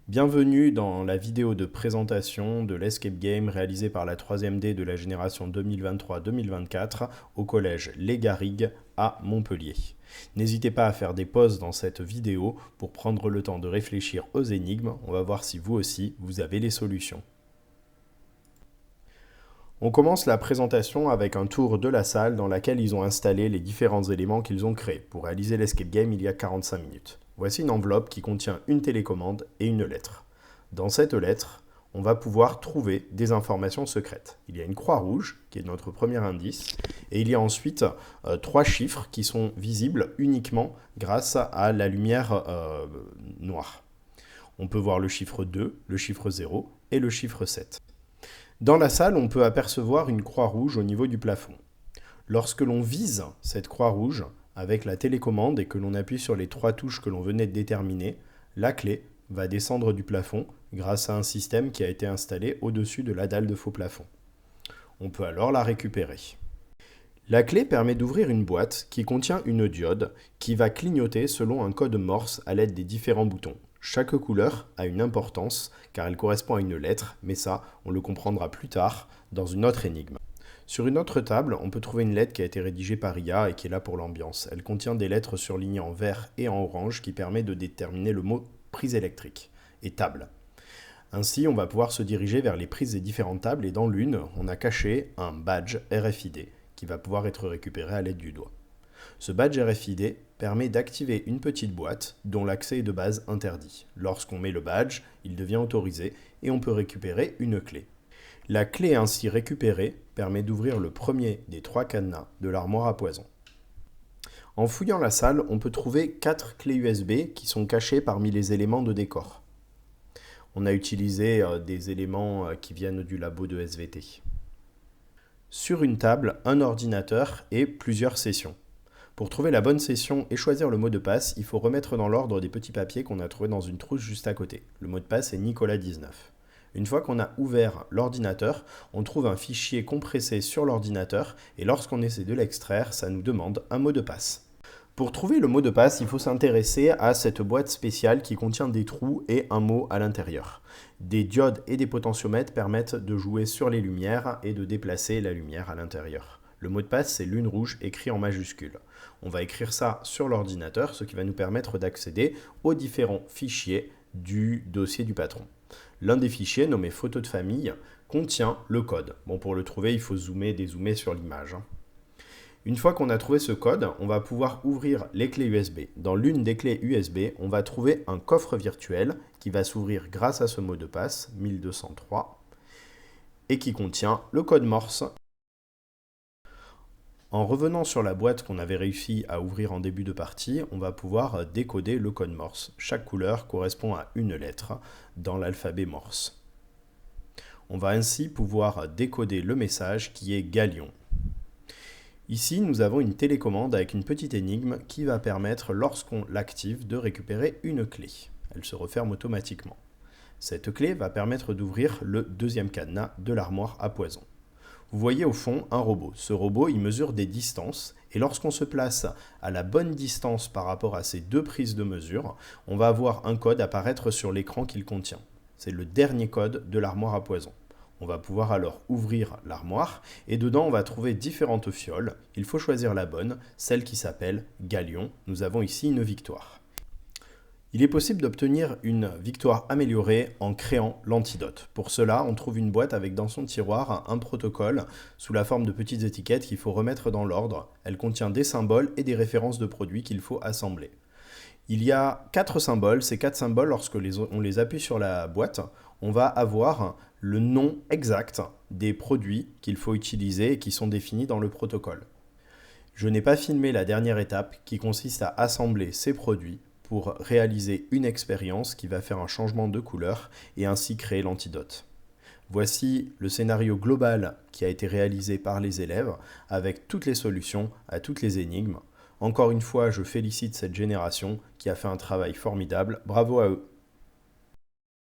Bienvenue dans la vidéo de présentation de l'Escape Game réalisée par la 3e D de la génération 2023-2024 au collège Les Garrigues à Montpellier. N'hésitez pas à faire des pauses dans cette vidéo pour prendre le temps de réfléchir aux énigmes. On va voir si vous aussi, vous avez les solutions. On commence la présentation avec un tour de la salle dans laquelle ils ont installé les différents éléments qu'ils ont créés. Pour réaliser l'Escape Game, il y a 45 minutes. Voici une enveloppe qui contient une télécommande et une lettre. Dans cette lettre, on va pouvoir trouver des informations secrètes. Il y a une croix rouge, qui est notre premier indice, et il y a ensuite 3 chiffres qui sont visibles uniquement grâce à la lumière noire. On peut voir le chiffre 2, le chiffre 0 et le chiffre 7. Dans la salle, on peut apercevoir une croix rouge au niveau du plafond. Lorsque l'on vise cette croix rouge avec la télécommande et que l'on appuie sur les 3 touches que l'on venait de déterminer, la clé va descendre du plafond grâce à un système qui a été installé au-dessus de la dalle de faux plafond. On peut alors la récupérer. La clé permet d'ouvrir une boîte qui contient une diode qui va clignoter selon un code Morse à l'aide des différents boutons. Chaque couleur a une importance car elle correspond à une lettre, mais ça, on le comprendra plus tard dans une autre énigme. Sur une autre table, on peut trouver une lettre qui a été rédigée par IA et qui est là pour l'ambiance. Elle contient des lettres surlignées en vert et en orange qui permet de déterminer le mot prise électrique et table. Ainsi, on va pouvoir se diriger vers les prises des différentes tables et dans l'une, on a caché un badge RFID qui va pouvoir être récupéré à l'aide du doigt. Ce badge RFID permet d'activer une petite boîte dont l'accès est de base interdit. Lorsqu'on met le badge, il devient autorisé et on peut récupérer une clé. La clé ainsi récupérée permet d'ouvrir le premier des 3 cadenas de l'armoire à poison. En fouillant la salle, on peut trouver 4 clés USB qui sont cachées parmi les éléments de décor. On a utilisé des éléments qui viennent du labo de SVT. Sur une table, un ordinateur et plusieurs sessions. Pour trouver la bonne session et choisir le mot de passe, il faut remettre dans l'ordre des petits papiers qu'on a trouvés dans une trousse juste à côté. Le mot de passe est Nicolas19. Une fois qu'on a ouvert l'ordinateur, on trouve un fichier compressé sur l'ordinateur et lorsqu'on essaie de l'extraire, ça nous demande un mot de passe. Pour trouver le mot de passe, il faut s'intéresser à cette boîte spéciale qui contient des trous et un mot à l'intérieur. Des diodes et des potentiomètres permettent de jouer sur les lumières et de déplacer la lumière à l'intérieur. Le mot de passe, c'est lune rouge écrit en majuscule. On va écrire ça sur l'ordinateur, ce qui va nous permettre d'accéder aux différents fichiers du dossier du patron. L'un des fichiers, nommé photo de famille, contient le code. Bon, pour le trouver, il faut dézoomer sur l'image. Une fois qu'on a trouvé ce code, on va pouvoir ouvrir les clés USB. Dans l'une des clés USB, on va trouver un coffre virtuel qui va s'ouvrir grâce à ce mot de passe, 1203, et qui contient le code Morse. En revenant sur la boîte qu'on avait réussi à ouvrir en début de partie, on va pouvoir décoder le code Morse. Chaque couleur correspond à une lettre dans l'alphabet Morse. On va ainsi pouvoir décoder le message qui est Galion. Ici, nous avons une télécommande avec une petite énigme qui va permettre, lorsqu'on l'active, de récupérer une clé. Elle se referme automatiquement. Cette clé va permettre d'ouvrir le deuxième cadenas de l'armoire à poison. Vous voyez au fond un robot. Ce robot, il mesure des distances et lorsqu'on se place à la bonne distance par rapport à ces 2 prises de mesure, on va avoir un code apparaître sur l'écran qu'il contient. C'est le dernier code de l'armoire à poison. On va pouvoir alors ouvrir l'armoire et dedans on va trouver différentes fioles. Il faut choisir la bonne, celle qui s'appelle Galion. Nous avons ici une victoire. Il est possible d'obtenir une victoire améliorée en créant l'antidote. Pour cela, on trouve une boîte avec dans son tiroir un protocole sous la forme de petites étiquettes qu'il faut remettre dans l'ordre. Elle contient des symboles et des références de produits qu'il faut assembler. Il y a 4 symboles. Ces 4 symboles, lorsque on les appuie sur la boîte, on va avoir le nom exact des produits qu'il faut utiliser et qui sont définis dans le protocole. Je n'ai pas filmé la dernière étape qui consiste à assembler ces produits pour réaliser une expérience qui va faire un changement de couleur et ainsi créer l'antidote. Voici le scénario global qui a été réalisé par les élèves avec toutes les solutions à toutes les énigmes. Encore une fois, je félicite cette génération qui a fait un travail formidable. Bravo à eux.